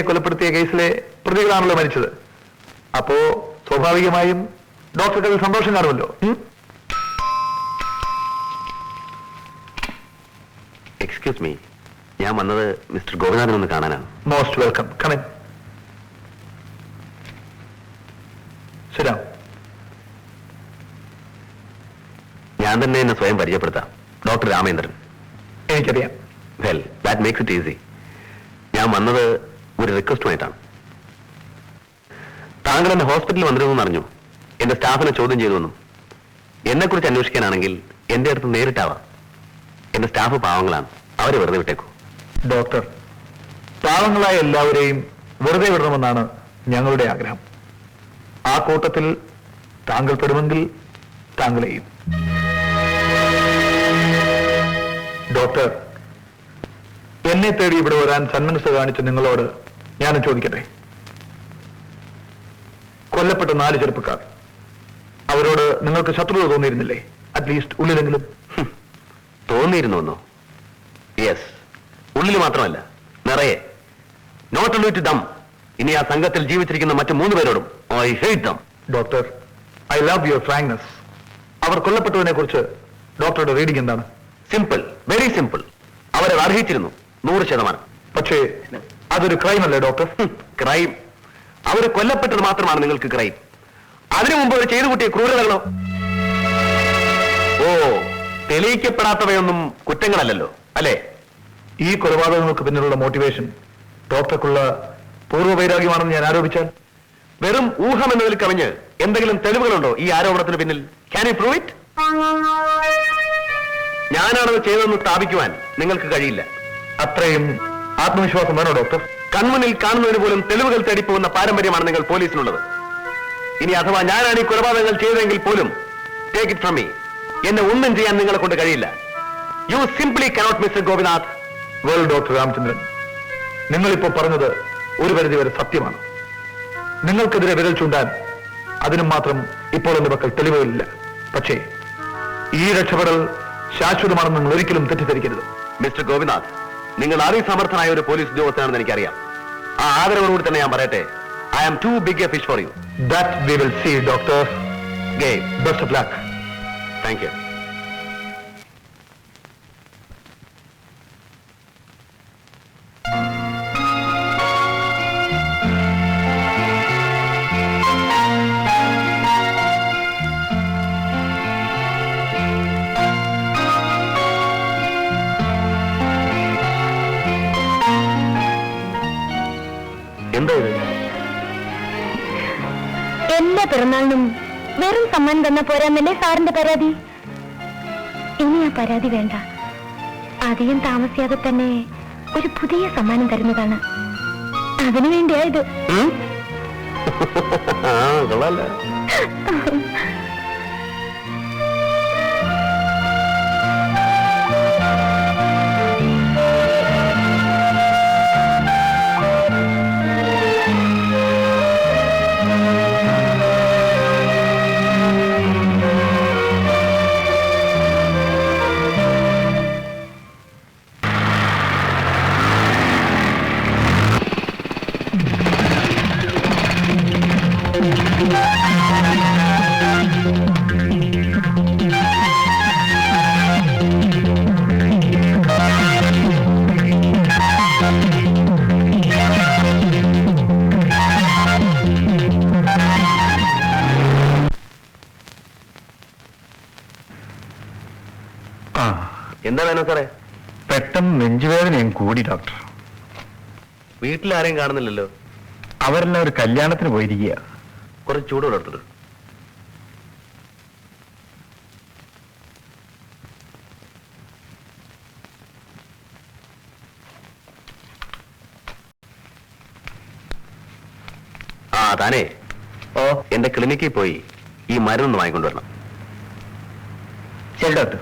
കൊലപ്പെടുത്തിയ കേസിലെ പ്രതികളാണല്ലോ മരിച്ചത്. അപ്പോ സ്വാഭാവികമായും ഡോക്ടർക്ക് അതിൽ സന്തോഷം കാണുമല്ലോ. എക്സ്ക്യൂസ് മീ, ഞാൻ വന്നത് മിസ്റ്റർ ഗോപിനാഥൻ ഒന്ന് കാണാനാണ്. Most welcome. Come in. ശരി, ഞാൻ തന്നെ എന്നെ സ്വയം പരിചയപ്പെടുത്താം. ഡോക്ടർ രാമേന്ദ്രൻ. എനിക്കറിയാം. Well, that makes it easy. ഞാൻ വന്നത് ഒരു റിക്വസ്റ്റുമായിട്ടാണ്. താങ്കൾ എന്നെ ഹോസ്പിറ്റലിൽ വന്നിരുന്നു അറിഞ്ഞു. എന്റെ സ്റ്റാഫിനെ ചോദ്യം ചെയ്തുവെന്നും എന്നെക്കുറിച്ച് അന്വേഷിക്കാനാണെങ്കിൽ എന്റെ അടുത്ത് നേരിട്ടാവാം. എന്റെ സ്റ്റാഫ് പാവങ്ങളാണ്, അവരെ വെറുതെ വിട്ടേക്കൂ. ഡോക്ടർ, പാവങ്ങളായ എല്ലാവരെയും വെറുതെ വിടണമെന്നാണ് ഞങ്ങളുടെ ആഗ്രഹം. ആ കൂട്ടത്തിൽ താങ്കൾ പെടുമെങ്കിൽ താങ്കളെയും. ഡോക്ടർ, എന്നെ തേടി ഇവിടെ വരാൻ സന്മനസ് കാണിച്ച നിങ്ങളോട് ഞാനും ചോദിക്കട്ടെ. കൊല്ലപ്പെട്ട 4 ചെറുപ്പക്കാർ, അവരോട് നിങ്ങൾക്ക് ശത്രുത തോന്നിയിരുന്നില്ലേ? അറ്റ്ലീസ്റ്റ് ഉള്ളിലെങ്കിലും. തോന്നിയിരുന്നോ? യെസ്, ഉള്ളിൽ മാത്രമല്ല, നിറയെ. നോട്ട് ഓൺലി ടു ദം, ഇനി ആ സംഘത്തിൽ ജീവിച്ചിരിക്കുന്ന മറ്റു 3 പേരോടും I hate them. Doctor, I love your frankness. അവർ കൊല്ലപ്പെട്ടതിനെ കുറിച്ച് ഡോക്ടറുടെ റീഡിംഗ് എന്താണ്? Simple, very simple. അവരെ അർഹിച്ചിരുന്നു 100%. പക്ഷേ അതൊരു ക്രൈം അല്ലേ ഡോക്ടർ? ക്രൈം? അവർ കൊല്ലപ്പെട്ടത് മാത്രമാണ് നിങ്ങൾക്ക് ക്രൈം. അതിനു മുമ്പ് അവർ ചെയ്തു കൂട്ടിയ ക്രൂരതകളോ? ഓ, തെളിയിക്കപ്പെടാത്തവയൊന്നും കുറ്റങ്ങളല്ലല്ലോ, അല്ലേ? ഈ കൊലപാതകങ്ങൾക്ക് പിന്നിലുള്ള മോട്ടിവേഷൻ ഡോക്ടർക്കുള്ള പൂർവ്വവൈരാഗ്യമാണെന്ന് ഞാൻ ആരോപിച്ചാൽ? വെറും ഊഹം എന്നതിൽ കവിഞ്ഞ് എന്തെങ്കിലും തെളിവുകളുണ്ടോ ഈ ആരോപണത്തിന് പിന്നിൽ? Can you prove it? ഞാനാണത് ചെയ്തതെന്ന് സ്ഥാപിക്കുവാൻ നിങ്ങൾക്ക് കഴിയില്ല. അത്രയും ആത്മവിശ്വാസം വേണോ ഡോക്ടർ? കൺമുന്നിൽ കാണുന്നതിന് പോലും തെളിവുകൾ തേടിപ്പോകുന്ന പാരമ്പര്യമാണ് നിങ്ങൾ പോലീസിനുള്ളത്. ഇനി അഥവാ ഞാനാണ് ഈ കൊലപാതകങ്ങൾ ചെയ്തതെങ്കിൽ പോലും, ടേക്ക് ഇറ്റ് ഫ്രം മീ, എന്നെ ഒന്നും ചെയ്യാൻ നിങ്ങളെ കൊണ്ട് കഴിയില്ല. U simply cannot, mister Gopinath. Well doctor Ramachandran, നിങ്ങളിപ്പോ പറഞ്ഞത് ഒരു പരിധിവരെ സത്യമാണ്. നിങ്ങൾക്കെതിരെ വിരൽ ചൂണ്ടാൻ അതിനും മാത്രം ഇപ്പോൾ എന്റെ പക്കൽ തെളിവുകളില്ല. പക്ഷേ ഈ രക്ഷപ്പെടൽ ശാശ്വതമാണെന്ന് നിങ്ങൾ ഒരിക്കലും തെറ്റിദ്ധരിക്കരുത്. മിസ്റ്റർ ഗോപിനാഥ്, നിങ്ങൾ അതിസമർത്ഥനായ ഒരു പോലീസ് ഉദ്യോഗസ്ഥനാണെന്ന് എനിക്കറിയാം. ആ ആദരവോടുകൂടി തന്നെ ഞാൻ പറയട്ടെ, I am too big a fish for you. That we will see doctor. Game. Best of luck. Thank you. എന്താ ഇത്? എല്ലാ പിറന്നാളിനും വെറും സമ്മാനം തന്ന പോരാന്നല്ലേ സാറിന്റെ പരാതി? ഇനി ആ പരാതി വേണ്ട. അധികം താമസിയാതെ തന്നെ ഒരു പുതിയ സമ്മാനം തരുന്നതാണ്. അതിനു വേണ്ടിയായത്. കൊള്ളാലോ. എന്താ വേണം സാറേ? പെട്ടെന്ന് നെഞ്ചുവേദനയും കൂടി ഡോക്ടർ. വീട്ടിലാരെയും കാണുന്നില്ലല്ലോ. അവരെല്ലാം ഒരു കല്യാണത്തിന് പോയിരിക്കുക. കുറച്ച് ചൂടുള്ള എടുത്തിട്ട്. ആ താനേ, എന്റെ ക്ലിനിക്കിൽ പോയി ഈ മരുന്നൊന്ന് വാങ്ങിക്കൊണ്ടുവരണം. ശരി ഡോക്ടർ.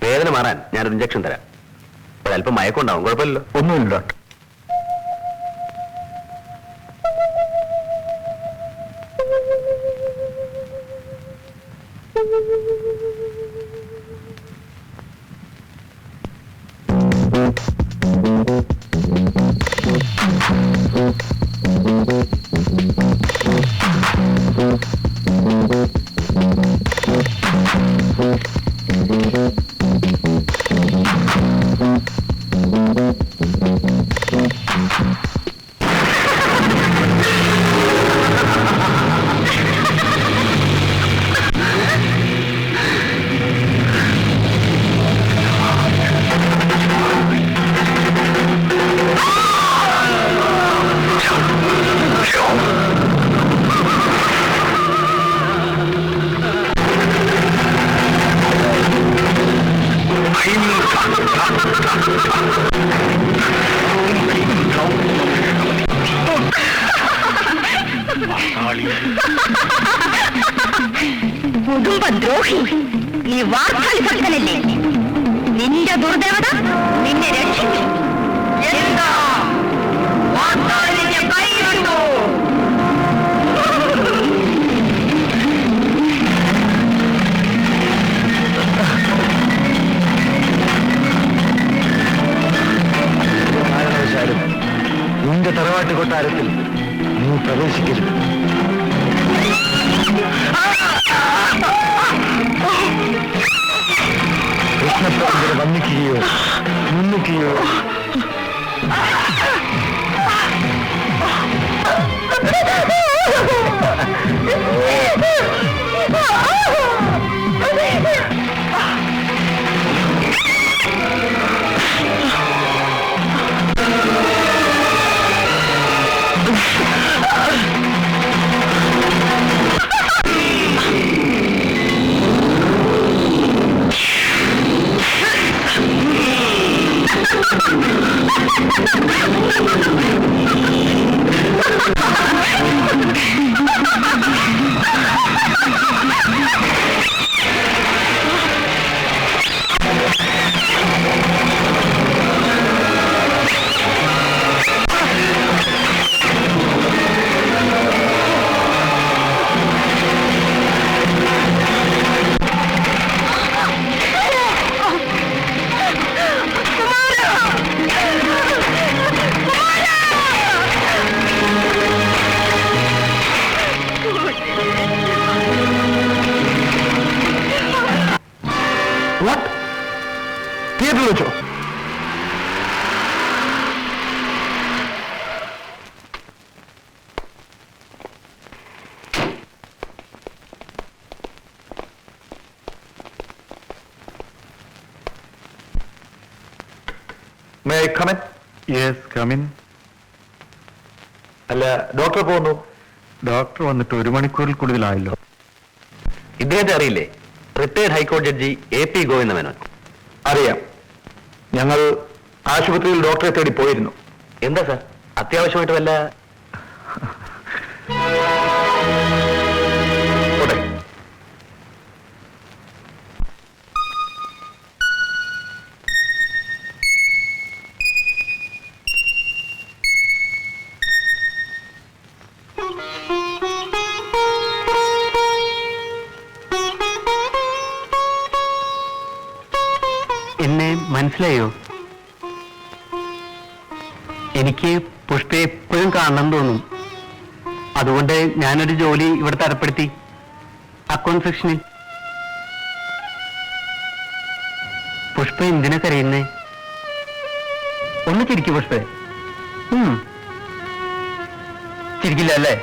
വേദന മാറാൻ ഞാനൊരു ഇഞ്ചക്ഷൻ തരാം. ഒരല്പം മയക്കുണ്ടാവും, കുഴപ്പമില്ലല്ലോ. ഒന്നുമില്ല ഡോക്ടർ. കുടുംബദ്രോഹി, നീ വാർത്താളി ഭക്തനല്ലേ? നിന്റെ ദുർദേവത നിന്നെ രക്ഷിക്കും. എന്താ വാർത്താളിന്റെ കൈ കണ്ടോ? കാരണവശാലും നിന്റെ തറവാട്ട് കൊട്ടാരത്തിൽ നീ പ്രവേശിക്കരുത്. കൃഷ്ണപ്രഭുവിനെ വന്ദിക്കുകയോ നിന്ദിക്കുകയോ തിയേറ്ററിൽ വെച്ചോ? May I come in? Yes, come in. അല്ല, ഡോക്ടർ പോകുന്നു. ഡോക്ടർ വന്നിട്ട് 1 മണിക്കൂറിൽ കൂടുതലായല്ലോ. ഇദ്ദേഹത്തെ അറിയില്ലേ? റിട്ടയർഡ് ഹൈക്കോടതി ജഡ്ജി AP ഗോവിന്ദ മേനോൻ. അറിയാം. ഞങ്ങൾ ആശുപത്രിയിൽ ഡോക്ടറെ തേടി പോയിരുന്നു. എന്താ സാർ, അത്യാവശ്യമായിട്ട് വല്ല? പോട്ടെ. എന്നെ മനസ്സിലായോ? എനിക്ക് പുഷ്പയെ എപ്പോഴും കാണണം തോന്നും. അതുകൊണ്ട് ഞാനൊരു ജോലി ഇവിടെ തരപ്പെടുത്തി, അക്കൗണ്ട് സെക്ഷനിൽ. പുഷ്പ എന്തിനാ കരയുന്നേ? ഒന്ന് ചിരിക്കൂ പുഷ്പേ. ചിരിക്കില്ല അല്ലേ?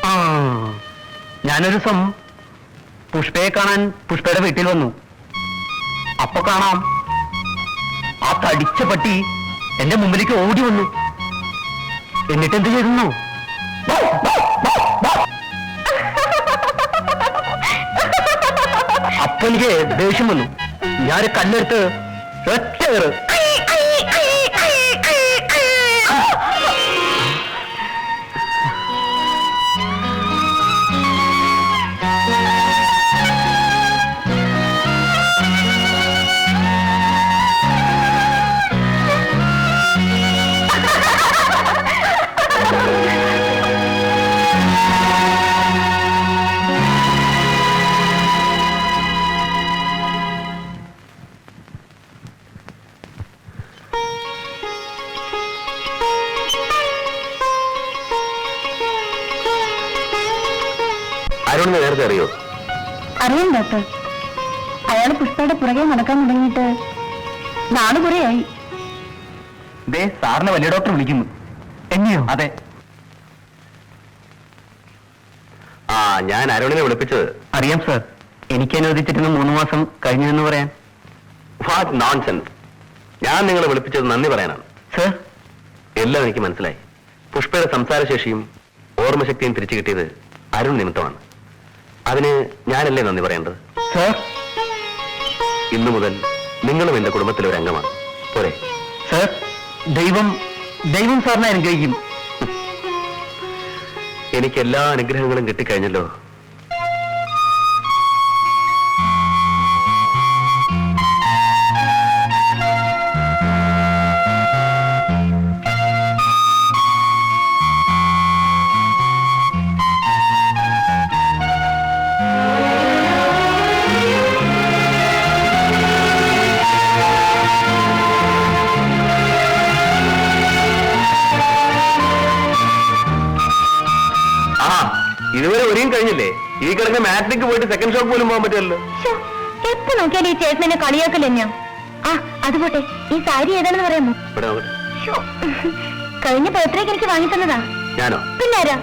ആ, ഞാനൊരു ദിവസം പുഷ്പയെ കാണാൻ പുഷ്പയുടെ വീട്ടിൽ വന്നു. അപ്പൊ കാണാം, ആ തടിച്ച പട്ടി എന്റെ മുമ്പിലേക്ക് ഓടി വന്നു. എന്നിട്ട് എന്ത് ചെയ്തു? അപ്പൊ എനിക്ക് ദേഷ്യം വന്നു. ഞാൻ കല്ലെടുത്ത് ഒറ്റ കയറ്. അരുണിനെ നേരത്തെ അറിയോ? അറിയാം ഡോക്ടർ. അയാൾ പുഷ്പയുടെ പുറകെ നടക്കാൻ തുടങ്ങിയിട്ട് നാള് കുറെയായി. ദേ, സാറിനെ വലിയ ഡോക്ടർ വിളിക്കുന്നു. എന്നെയോ? അതെ. ആ, ഞാൻ അരുണിനെ വിളിപ്പിച്ചത്. അറിയാം സാർ. എനിക്ക് അനുവദിച്ചിരുന്ന 3 മാസം കഴിഞ്ഞെന്ന് പറയാൻ. What nonsense. ഞാൻ നിങ്ങളെ വിളിപ്പിച്ചത് നന്ദി പറയാനാണ്. സാർ, എല്ലാം എനിക്ക് മനസ്സിലായി. പുഷ്പയുടെ സംസാരശേഷിയും ഓർമ്മശക്തിയും തിരിച്ചു കിട്ടിയത് അരുൺ നിമിത്തമാണ്. അതിന് ഞാനല്ലേ നന്ദി പറയേണ്ടത്? സാർ, ഇന്നു മുതൽ നിങ്ങളും എന്റെ കുടുംബത്തിലെ ഒരു അംഗമാണ്. ദൈവം ദൈവം സാറിനെ അനുഗ്രഹിക്കും. എനിക്ക് എല്ലാ അനുഗ്രഹങ്ങളും കിട്ടിക്കഴിഞ്ഞല്ലോ. ഇതുവരെ ഒരിയും കഴിഞ്ഞില്ലേ? ഈ കിടന്ന മാറ്റിനിക്ക് പോയിട്ട് സെക്കൻഡ് ഷോക്ക് പോലും പോകാൻ പറ്റുമല്ലോ. എപ്പോ നോക്കിയാലും ഈ ചേട്ടനെ കളിയാക്കൽ തന്നെയാ. ആ അതുപോട്ടെ, ഈ സാരി ഏതാണെന്ന് പറയാമോ? ഇവിടെ നോക്കട്ടെ. ശ്ശോ, കഴിഞ്ഞ ബർത്ത്ഡേക്ക് എനിക്ക് വാങ്ങി തന്നതാ. ഞാനോ? പിന്നാരാ?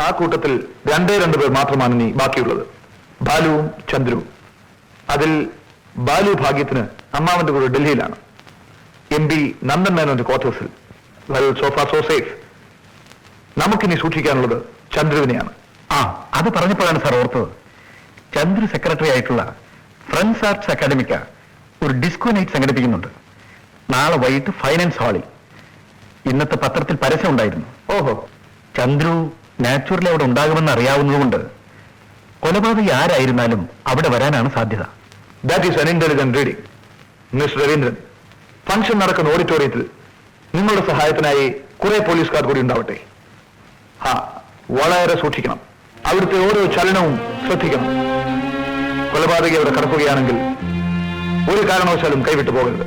ആ കൂട്ടത്തിൽ രണ്ടേ പേർ മാത്രമാണ് ഇനി ബാക്കിയുള്ളത്, ബാലുവും ചന്ദ്രുവും. അതിൽ ബാലു ഭാഗ്യത്തിന് അമ്മാവന്റെ കൂടെ ഡൽഹിയിലാണ്, MP നന്ദൻ മേനോന്റെ ക്വാർട്ടേഴ്സിൽ. Well, so far so safe. നമുക്കിനി സൂക്ഷിക്കാനുള്ളത് ചന്ദ്രുവിനെയാണ്. അത് പറഞ്ഞപ്പോഴാണ് സാർ ഓർത്തത്. ചന്ദ്രു സെക്രട്ടറി ആയിട്ടുള്ള ഫ്രണ്ട്സ് ആർട്സ് അക്കാഡമിക്ക ഒരു ഡിസ്കോ നൈറ്റ് സംഘടിപ്പിക്കുന്നുണ്ട്. നാളെ വൈകിട്ട് ഫൈനാൻസ് ഹാളിൽ. ഇന്നത്തെ പത്രത്തിൽ പരസ്യം ഉണ്ടായിരുന്നു. ഓഹോ, ചന്ദ്രു നാച്ചുറലി അവിടെ ഉണ്ടാകുമെന്ന് അറിയാവുന്നതുകൊണ്ട് കൊലപാതകി ആരായിരുന്നാലും അവിടെ വരാനാണ് സാധ്യത. ദാറ്റ് ഈസ് അൻ intelligent reading. Mister Raveendran, function നടക്കുന്ന ഓഡിറ്റോറിയത്തിൽ നിങ്ങളുടെ സഹായത്തിനായി കുറെ പോലീസുകാർ കൂടി ഉണ്ടാവട്ടെ. വളരെ സൂക്ഷിക്കണം. അവിടുത്തെ ഓരോ ചലനവും ശ്രദ്ധിക്കണം. കൊലപാതകി അവിടെ കടക്കുകയാണെങ്കിൽ ഒരു കാരണവശാലും കൈവിട്ടു പോകരുത്.